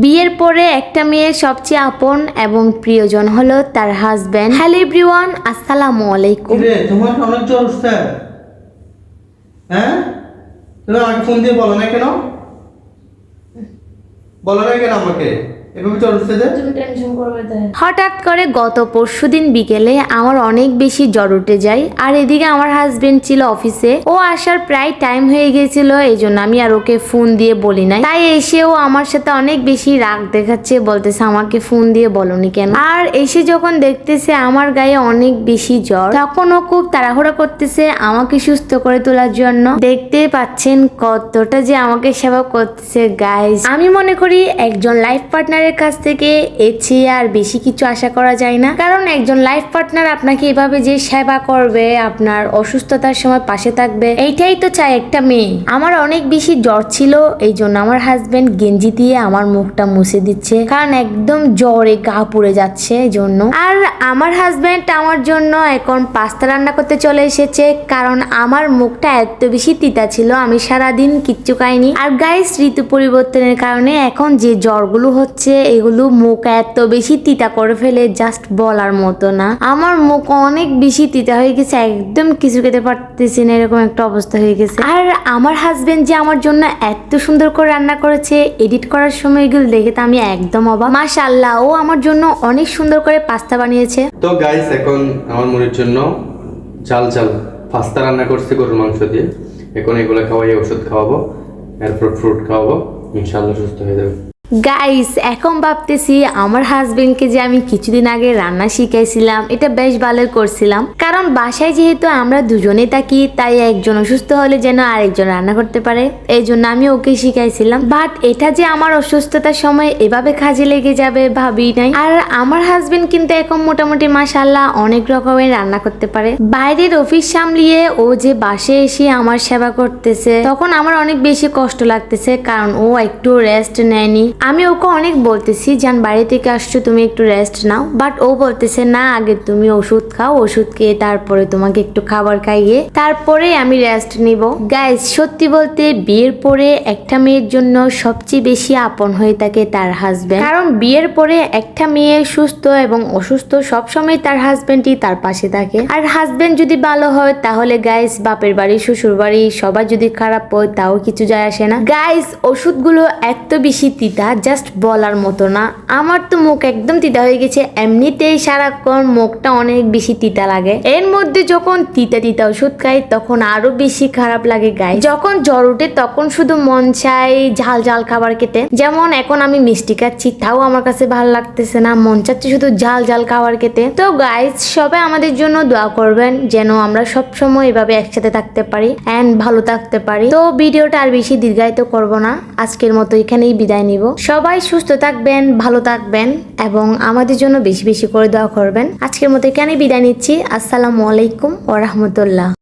বিয়ের পরে একটা মেয়ের সবচেয়ে আপন এবং প্রিয়জন হলো তার হাজবেন্ড। হ্যালো এভরিওয়ান, আসসালামু আলাইকুম। তোমার অনেক জ্বর উঠছে, হ্যাঁ? তুমি আমাকে ফোন দিয়ে বলো না কেন? বলো না কেন আমাকে? এভাবে জ্বর উঠছে যে? হঠাৎ করে গত পরশুদিন বিকেলে আমার অনেক বেশি জ্বর উঠে যায়, আর এদিকে আমার হাজবেন্ড ছিল অফিসে। ও আসার প্রায় টাইম হয়ে গেছিল, এই জন্য আমি আর ওকে ফোন দিয়ে বলি নাই। তাই এসেও আমার সাথে অনেক বেশি রাগ দেখাচ্ছে, বলতেছে আমাকে ফোন দিয়ে বলনি কেন। আর এসে যখন দেখতেছে আমার গায়ে অনেক বেশি জ্বর, তখন ও খুব তাড়াহুড়া করতেছে আমাকে সুস্থ করে তোলার জন্য। দেখতে পাচ্ছেন কতটা যে আমাকে সেবা করতেছে গাইস। আমি মনে করি একজন লাইফ পার্টনারের কাছ থেকে এর চেয়ে আর বেশি কিছু আশা করা যায় না, কারণ একজন লাইফ পার্টনার আপনাকে এভাবে যে সেবা করবে, আপনার অসুস্থতার সময় পাশে থাকবে, এইটাই তো চাই একটা মেয়ে। আমার অনেক বেশি জ্বর ছিল, এই জন্য আমার হাজবেন্ড গেঞ্জি দিয়ে আমার মুখটা মুছে দিচ্ছে, কারণ একদম জ্বরে গা পুড়ে যাচ্ছে এই জন্য। আর আমার হাজবেন্ড আমার জন্য এখন পাস্তা রান্না করতে চলে এসেছে, কারণ আমার মুখটা এত বেশি তিতা ছিল, আমি সারাদিন কিচ্ছু খাইনি। আর গাইস, ঋতু পরিবর্তনের কারণে এখন যে জ্বরগুলো হচ্ছে এগুলো মুখ এত বেশি তিতা করে ফেলে, জাস্ট বলার মতো না। আমার মুখ অনেক বেশি তিতা হয়ে গেছে, একদম কিছু খেতে পারতেছি না, এরকম একটা অবস্থা হয়ে গেছে। আর আমার হাজবেন্ড যে আমার জন্য এত সুন্দর করে রান্না করেছে, এডিট করার সময় এগুলো দেখে তো আমি একদম অবাক। মাশাআল্লাহ, ও আমার জন্য অনেক সুন্দর করে পাস্তা বানিয়েছে। তো গাইস, এখন আমার মুড়ির জন্য ঝাল ঝাল পাস্তা রান্না করছি গরুর মাংস দিয়ে। এখন এগুলো খাওয়াই, ওষুধ খাওয়াবো, এরপর ফ্রুট খাওয়াবো, ইনশাআল্লাহ সুস্থ হয়ে যাবে। গাইস, এখন ভাবতেছি আমার হাজবেন্ডকে যে আমি কিছুদিন আগে রান্না শিখাইছিলাম, এটা বেশ ভালো করছিলাম, কারণ বাসায় যেহেতু আমরা দুজনে থাকি, তাই একজন অসুস্থ হলে যেন আরেকজন রান্না করতে পারে, এই জন্য আমি ওকে শিখাইছিলাম। বাট এটা যে আমার অসুস্থতার সময় এভাবে কাজে লেগে যাবে ভাবি নাই। আর আমার হাজবেন্ড কিন্তু এখন মোটামুটি মাশাআল্লাহ অনেক রকমের রান্না করতে পারে। বাইরের অফিস সামলিয়ে ও যে বাসায় এসে আমার সেবা করতেছে, তখন আমার অনেক বেশি কষ্ট লাগতেছে, কারণ ও একটু রেস্ট নেয়নি। আমি ওকে অনেক বলতেছি, যান বাড়ি থেকে আসছো, তুমি একটু রেস্ট নাও, বাট ও বলতেছে না, আগে তুমি ওষুধ খাও, ওষুধ খেয়ে তারপরে তোমাকে একটু খাবার খাইয়ে তারপরে আমি রেস্ট নিব। গাইস, সত্যি বলতে বিয়ের পরে একটা মেয়ের জন্য সবচেয়ে বেশি আপন হয়ে থাকে তার হাজবেন্ড, কারণ বিয়ের পরে একটা মেয়ে সুস্থ এবং অসুস্থ সবসময় তার হাজবেন্ডই তার পাশে থাকে। আর হাজবেন্ড যদি ভালো হয় তাহলে গাইস, বাপের বাড়ি শ্বশুর বাড়ি সবাই যদি খারাপ হয় তাও কিছু যায় আসে না। গাইস, ওষুধগুলো এত বেশি তিতা, জাস্ট বলার মতো না। আমার তো মুখ একদম তিতা হয়ে গেছে, এমনিতেই সারাক্ষণ মুখটা অনেক বেশি তিতা লাগে, এর মধ্যে যখন তিতা তিতা ওষুধ খাই তখন আরো বেশি খারাপ লাগে গাইস। যখন জ্বর উঠে তখন শুধু মন চাই ঝাল ঝাল খাবার খেতে, যেমন এখন আমি মিষ্টি খাচ্ছি, তাও আমার কাছে ভালো লাগতেছে না, মন চাচ্ছে শুধু ঝাল ঝাল খাবার খেতে। তো গাইস, সবাই আমাদের জন্য দোয়া করবেন যেন আমরা সব সময় এভাবে একসাথে থাকতে পারি এন্ড ভালো থাকতে পারি। তো ভিডিওটা আর বেশি দীর্ঘায়িত করব না, আজকের মতো এখানেই বিদায় নিব। সবাই সুস্থ থাকবেন, ভালো থাকবেন এবং আমাদের জন্য বেশি বেশি করে দোয়া করবেন। আজকের মতো এখানেই বিদায় নিচ্ছি। আসসালামু আলাইকুম ওয়া রাহমাতুল্লাহ।